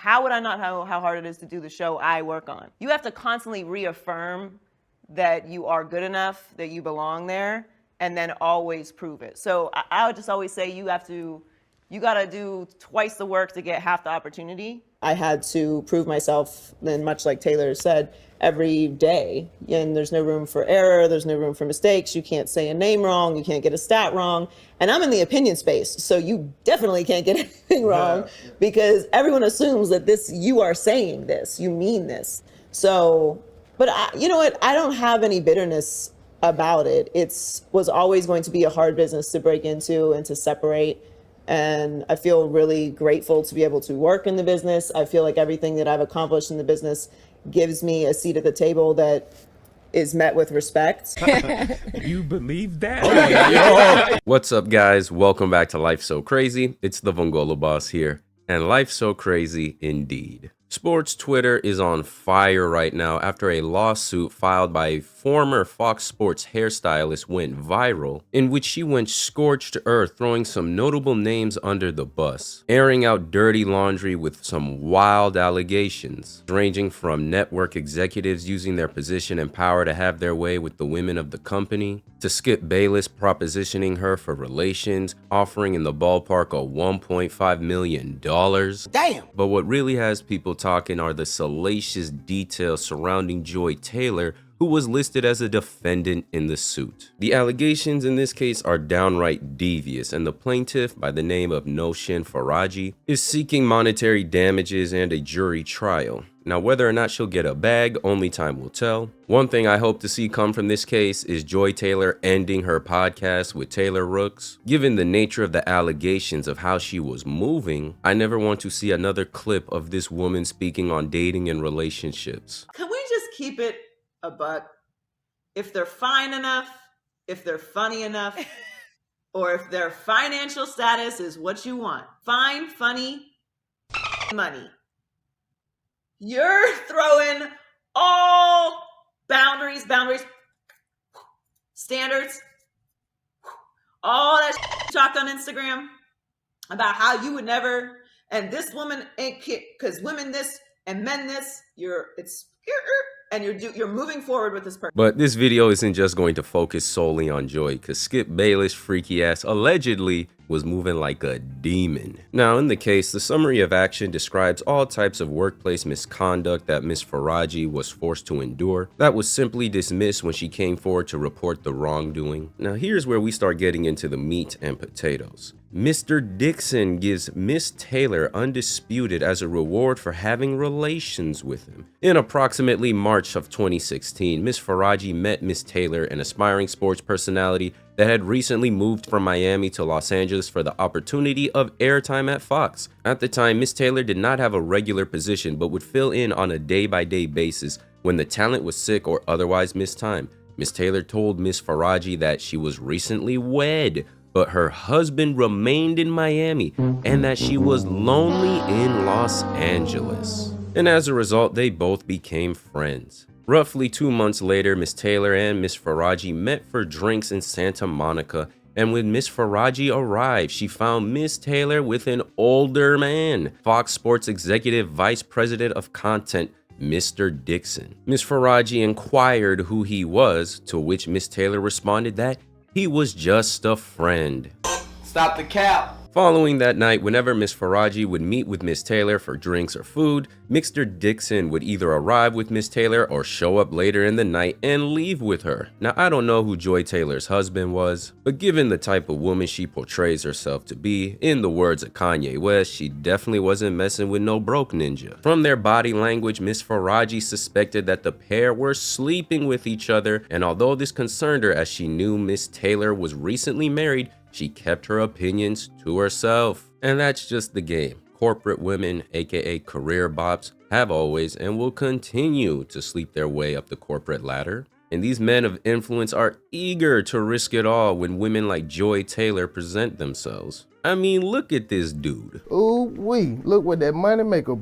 how would I not know how hard it is to do the show I work on? You have to constantly reaffirm that you are good enough, that you belong there, and then always prove it. So I would just always say you gotta do twice the work to get half the opportunity. I had to prove myself, and much like Taylor said, every day. And there's no room for error, there's no room for mistakes. You can't say a name wrong, you can't get a stat wrong. And I'm in the opinion space, so you definitely can't get anything wrong because everyone assumes that you are saying this, you mean this. So, but you know what? I don't have any bitterness about it. Was always going to be a hard business to break into and to separate. And I feel really grateful to be able to work in the business. I feel like everything that I've accomplished in the business gives me a seat at the table that is met with respect. You believe that? What's up, guys? Welcome back to Life So Crazy. It's the Vongolo Boss here, and life's so crazy indeed. Sports Twitter is on fire right now after a lawsuit filed by a former Fox Sports hairstylist went viral, in which she went scorched earth, throwing some notable names under the bus, airing out dirty laundry with some wild allegations, ranging from network executives using their position and power to have their way with the women of the company, to Skip Bayless propositioning her for relations, offering in the ballpark of $1.5 million. Damn! But what really has people talking are the salacious details surrounding Joy Taylor, who was listed as a defendant in the suit. The allegations in this case are downright devious, and the plaintiff, by the name of Noshin Faraji, is seeking monetary damages and a jury trial. Now, whether or not she'll get a bag, only time will tell. One thing I hope to see come from this case is Joy Taylor ending her podcast with Taylor Rooks. Given the nature of the allegations of how she was moving, I never want to see another clip of this woman speaking on dating and relationships. Can we just keep it a buck? If they're fine enough, if they're funny enough, or if their financial status is what you want, fine, funny, money. You're throwing all boundaries, standards, all that talked on Instagram about how you would never, and this woman ain't because women this and men this, you're moving forward with this person. But this video isn't just going to focus solely on Joy, because Skip Bayless' freaky ass allegedly was moving like a demon. Now, in the case, the summary of action describes all types of workplace misconduct that Miss Faraji was forced to endure that was simply dismissed when she came forward to report the wrongdoing. Now, here's where we start getting into the meat and potatoes. Mr. Dixon gives Miss Taylor undisputed as a reward for having relations with him. In approximately March of 2016, Miss Faraji met Miss Taylor, an aspiring sports personality that had recently moved from Miami to Los Angeles for the opportunity of airtime at Fox. At the time, Miss Taylor did not have a regular position but would fill in on a day-by-day basis when the talent was sick or otherwise missed time. Miss Taylor told Miss Faraji that she was recently wed, but her husband remained in Miami and that she was lonely in Los Angeles. And as a result, they both became friends. Roughly 2 months later, Miss Taylor and Miss Faraji met for drinks in Santa Monica, and when Miss Faraji arrived, she found Miss Taylor with an older man, Fox Sports Executive Vice President of Content, Mr. Dixon. Miss Faraji inquired who he was, to which Miss Taylor responded that he was just a friend. Stop the cap. Following that night, whenever Miss Faraji would meet with Miss Taylor for drinks or food, Mr. Dixon would either arrive with Miss Taylor or show up later in the night and leave with her. Now, I don't know who Joy Taylor's husband was, but given the type of woman she portrays herself to be, in the words of Kanye West, she definitely wasn't messing with no broke ninja. From their body language, Miss Faraji suspected that the pair were sleeping with each other, and although this concerned her as she knew Miss Taylor was recently married, she kept her opinions to herself. And that's just the game. Corporate women, aka career bops, have always and will continue to sleep their way up the corporate ladder. And these men of influence are eager to risk it all when women like Joy Taylor present themselves. I mean, look at this dude. Ooh wee, look what that money maker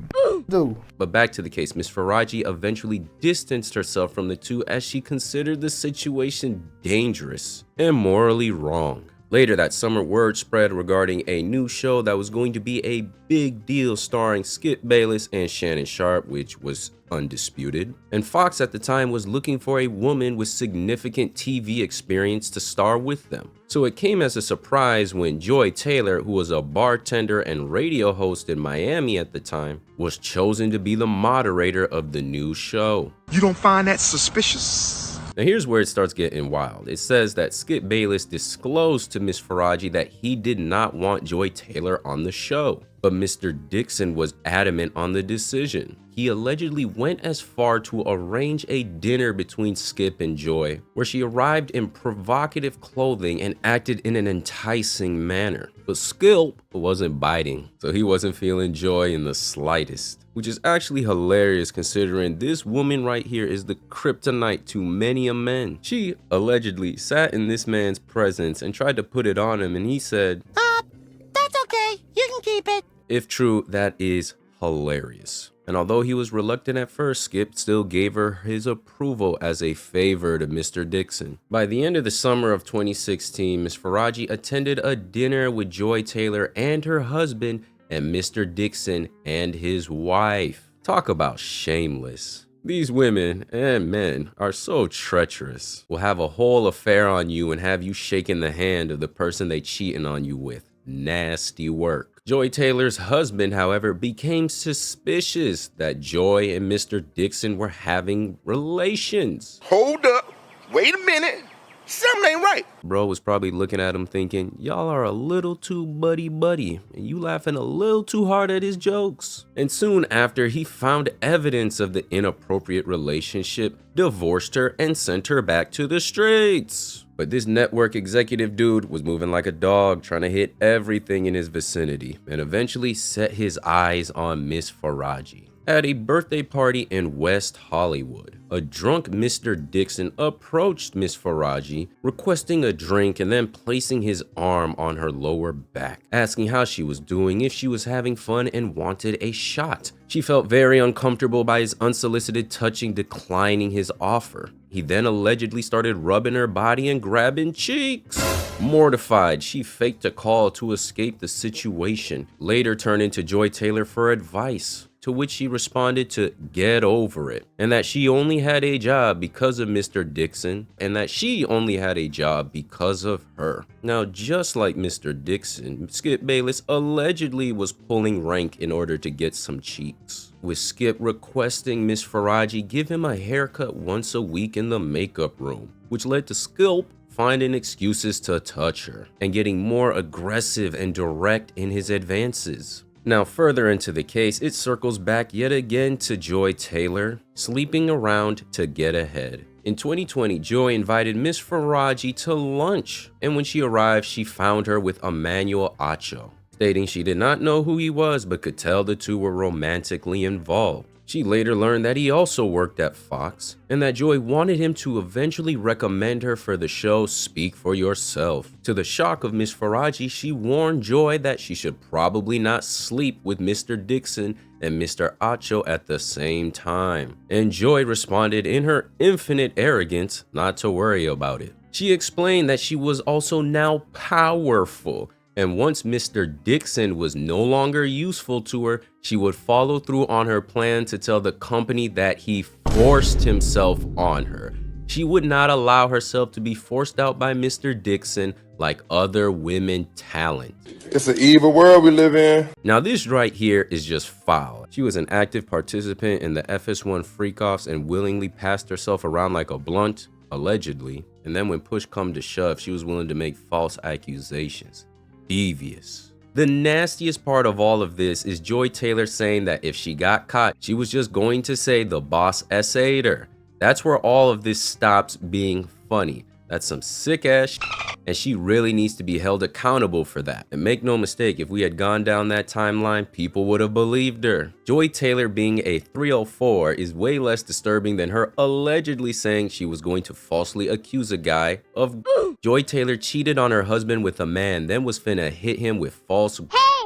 do. But back to the case, Miss Faraji eventually distanced herself from the two as she considered the situation dangerous and morally wrong. Later that summer, word spread regarding a new show that was going to be a big deal starring Skip Bayless and Shannon Sharpe, which was undisputed. And Fox at the time was looking for a woman with significant TV experience to star with them. So it came as a surprise when Joy Taylor, who was a bartender and radio host in Miami at the time, was chosen to be the moderator of the new show. You don't find that suspicious? Now here's where it starts getting wild. It says that Skip Bayless disclosed to Miss Faraji that he did not want Joy Taylor on the show, but Mr. Dixon was adamant on the decision. He allegedly went as far to arrange a dinner between Skip and Joy, where she arrived in provocative clothing and acted in an enticing manner. But Skip wasn't biting, so he wasn't feeling Joy in the slightest, which is actually hilarious considering this woman right here is the kryptonite to many a man. She allegedly sat in this man's presence and tried to put it on him, and he said, That's okay, you can keep it. if true, that is hilarious. And although he was reluctant at first, Skip still gave her his approval as a favor to Mr. Dixon. By the end of the summer of 2016, Ms. Faraji attended a dinner with Joy Taylor and her husband and Mr. Dixon and his wife. Talk about shameless. These women and men are so treacherous. Will have a whole affair on you and have you shaking the hand of the person they cheating on you with. Nasty work. Joy Taylor's husband, however, became suspicious that Joy and Mr. Dixon were having relations. Hold up. Wait a minute. Something ain't right. Bro was probably looking at him thinking, y'all are a little too buddy-buddy, and you laughing a little too hard at his jokes. And soon after, he found evidence of the inappropriate relationship, divorced her, and sent her back to the streets. But this network executive dude was moving like a dog, trying to hit everything in his vicinity, and eventually set his eyes on Miss Faraji. At a birthday party in West Hollywood, a drunk Mr. Dixon approached Miss Faraji, requesting a drink and then placing his arm on her lower back, asking how she was doing, if she was having fun, and wanted a shot. She felt very uncomfortable by his unsolicited touching, declining his offer. He then allegedly started rubbing her body and grabbing cheeks. Mortified, she faked a call to escape the situation, later turning to Joy Taylor for advice, to which she responded to get over it, and that she only had a job because of Mr. Dixon, and that she only had a job because of her. Now, just like Mr. Dixon, Skip Bayless allegedly was pulling rank in order to get some cheeks, with Skip requesting Miss Faraji give him a haircut once a week in the makeup room, which led to Skip finding excuses to touch her and getting more aggressive and direct in his advances. Now, further into the case, it circles back yet again to Joy Taylor sleeping around to get ahead. In 2020, Joy invited Miss Faraji to lunch, and when she arrived, she found her with Emmanuel Acho, stating she did not know who he was but could tell the two were romantically involved. She later learned that he also worked at Fox, and that Joy wanted him to eventually recommend her for the show Speak for Yourself. To the shock of Miss Faraji, she warned Joy that she should probably not sleep with Mr. Dixon and Mr. Acho at the same time. And Joy responded in her infinite arrogance not to worry about it. She explained that she was also now powerful, and once Mr. Dixon was no longer useful to her, she would follow through on her plan to tell the company that he forced himself on her. She would not allow herself to be forced out by Mr. Dixon like other women talent. It's an evil world we live in. Now this right here is just foul. She was an active participant in the FS1 freak-offs and willingly passed herself around like a blunt, allegedly, and then when push come to shove, she was willing to make false accusations. Devious. The nastiest part of all of this is Joy Taylor saying that if she got caught, she was just going to say the boss essayed her. That's where all of this stops being funny. That's some sick ass shit, and she really needs to be held accountable for that. And make no mistake, if we had gone down that timeline, people would have believed her. Joy Taylor being a 304 is way less disturbing than her allegedly saying she was going to falsely accuse a guy of Joy Taylor cheated on her husband with a man, then was finna hit him with false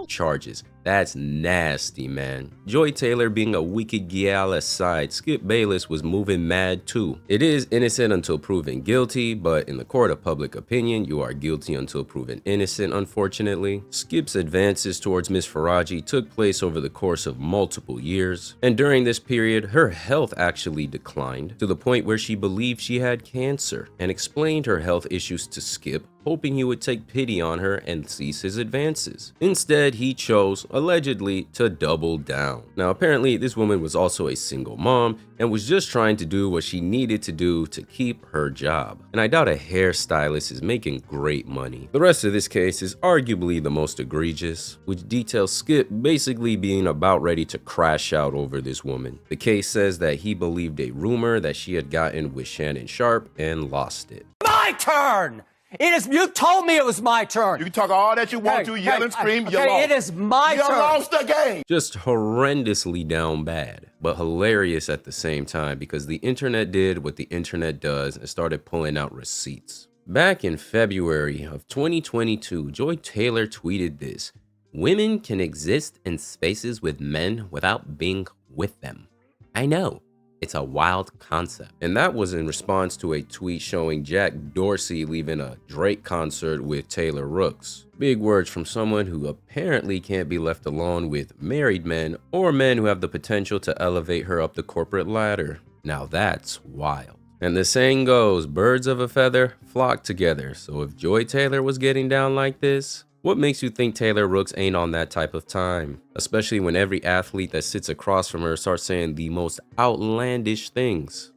charges. That's nasty, man. Joy Taylor being a wicked gal aside, Skip Bayless was moving mad too. It is innocent until proven guilty, but in the court of public opinion, you are guilty until proven innocent, unfortunately. Skip's advances towards Miss Faraji took place over the course of multiple years, and during this period, her health actually declined to the point where she believed she had cancer and explained her health issues to Skip, hoping he would take pity on her and cease his advances. Instead, he chose, allegedly, to double down. Now, apparently, this woman was also a single mom and was just trying to do what she needed to do to keep her job. And I doubt a hairstylist is making great money. The rest of this case is arguably the most egregious, which details Skip basically being about ready to crash out over this woman. The case says that he believed a rumor that she had gotten with Shannon Sharp and lost it. My turn! You told me it was my turn. You can talk all that you want to, yell and scream, you lost. It is my you turn. You lost the game. Just horrendously down bad, but hilarious at the same time because the internet did what the internet does and started pulling out receipts. Back in February of 2022, Joy Taylor tweeted this: "Women can exist in spaces with men without being with them. I know. It's a wild concept." And that was in response to a tweet showing Jack Dorsey leaving a Drake concert with Taylor Rooks. Big words from someone who apparently can't be left alone with married men or men who have the potential to elevate her up the corporate ladder. Now that's wild. And the saying goes, birds of a feather flock together. So if Joy Taylor was getting down like this, what makes you think Taylor Rooks ain't on that type of time? Especially when every athlete that sits across from her starts saying the most outlandish things.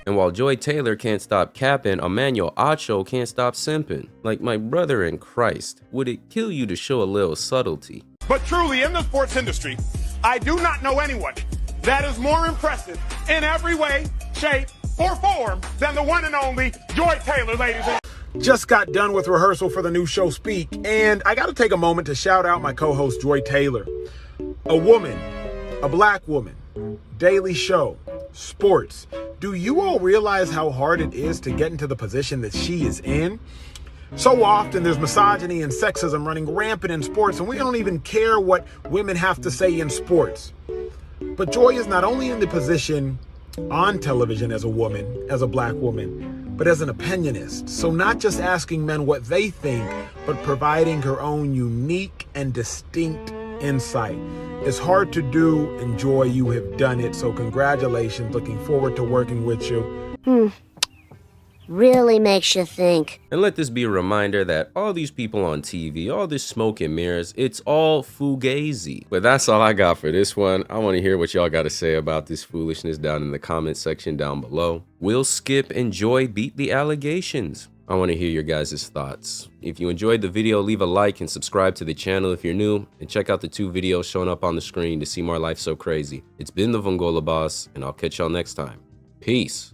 And while Joy Taylor can't stop capping, Emmanuel Acho can't stop simping. Like, my brother in Christ, would it kill you to show a little subtlety? But truly, in the sports industry, I do not know anyone that is more impressive in every way, shape, or form than the one and only Joy Taylor, ladies and gentlemen. Just got done with rehearsal for the new show Speak, and I got to take a moment to shout out my co-host Joy Taylor. A woman, a black woman, daily show, sports. Do you all realize how hard it is to get into the position that she is in? So often there's misogyny and sexism running rampant in sports, and we don't even care what women have to say in sports. But Joy is not only in the position on television as a woman, as a black woman, but as an opinionist. So not just asking men what they think, but providing her own unique and distinct insight. It's hard to do, and Joy, you have done it. So congratulations. Looking forward to working with you. Really makes you think. And let this be a reminder that all these people on TV, all this smoke and mirrors, it's all fugazi. But that's all I got for this one. I want to hear what y'all got to say about this foolishness down in the comment section down below. Will Skip and Joy beat the allegations? I want to hear your guys' thoughts. If you enjoyed the video, leave a like and subscribe to the channel if you're new, and check out the 2 videos showing up on the screen to see more Life So Crazy. It's been the Vongola Boss, and I'll catch y'all next time. Peace.